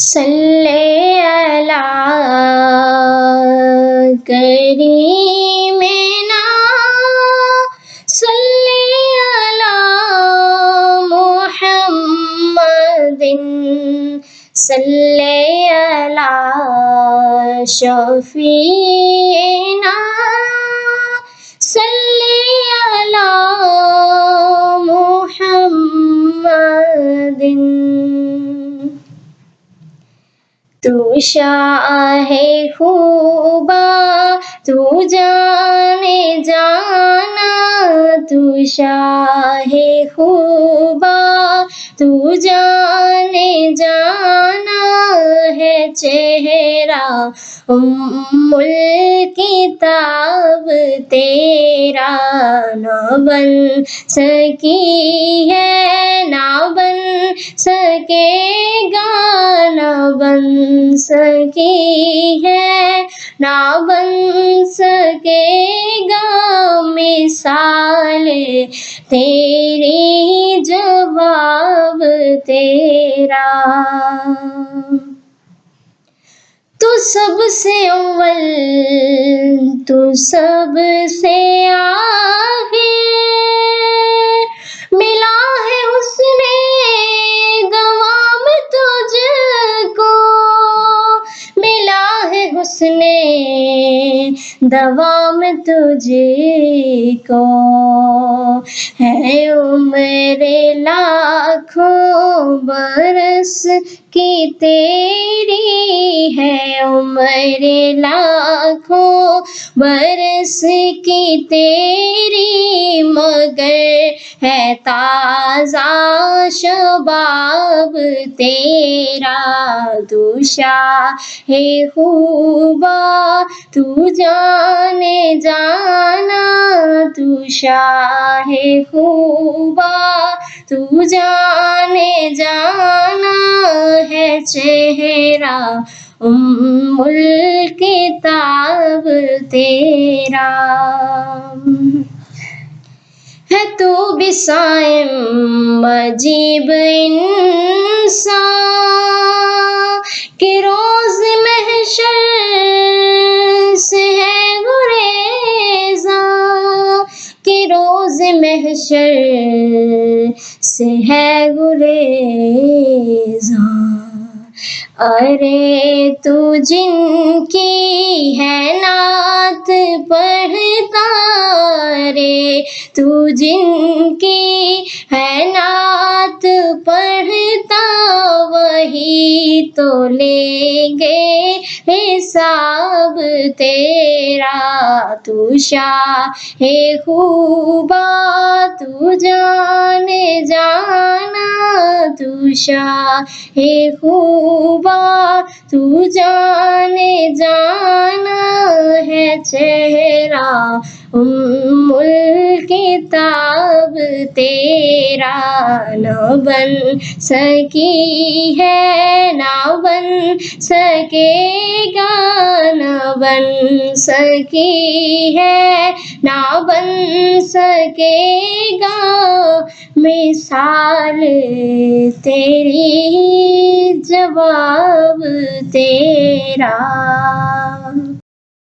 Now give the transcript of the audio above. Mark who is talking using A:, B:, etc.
A: صلی علی کریمنا صلی علی محمد صلی علی شفیعنا صلی علی محمد تو شاہ خوبا تو جان جانا تو شاہ خوبا تو جان جانا ہے چہرہ الکتاب تیرا نہ بن سکی ہے نہ بن سکے گا نہ بن سکی ہے نہ بن سکے گا مثال تیری جواب تیرا تو سب سے اول تو سب سے آخر ملا ہے حسن دوام تجھ کو ملا ہے حسن دوام تجھ کو ہے عمر لاکھوں برس کی تیری ہے عمر لاکھوں برس کی تیری مگر ہے تازہ شباب تیرا تو شاہ خوبا تو جان جانا تو شاہ خوبا تو جان جانا ہے چہرہ الکتاب تیرا ہے تو بھی صائم عجیب انسان کہ روز محشر سے ہے گریزاں کہ روز محشر سے ہے گریزاں ارے تو جن کی ہے نعت پڑھتا رے تو جن کی ہے نعت پڑھتا وہی تو لیں گے حساب تیرا تو شاہ خوبا تو جان جانا تو شاہ خوبا تو جان جانا ہے چہرہ الکتاب تیرا نہ بن سکی ہے نہ بن سکے گا نہ بن سکی ہے نہ بن سکے گا مثال تیری جواب تیرا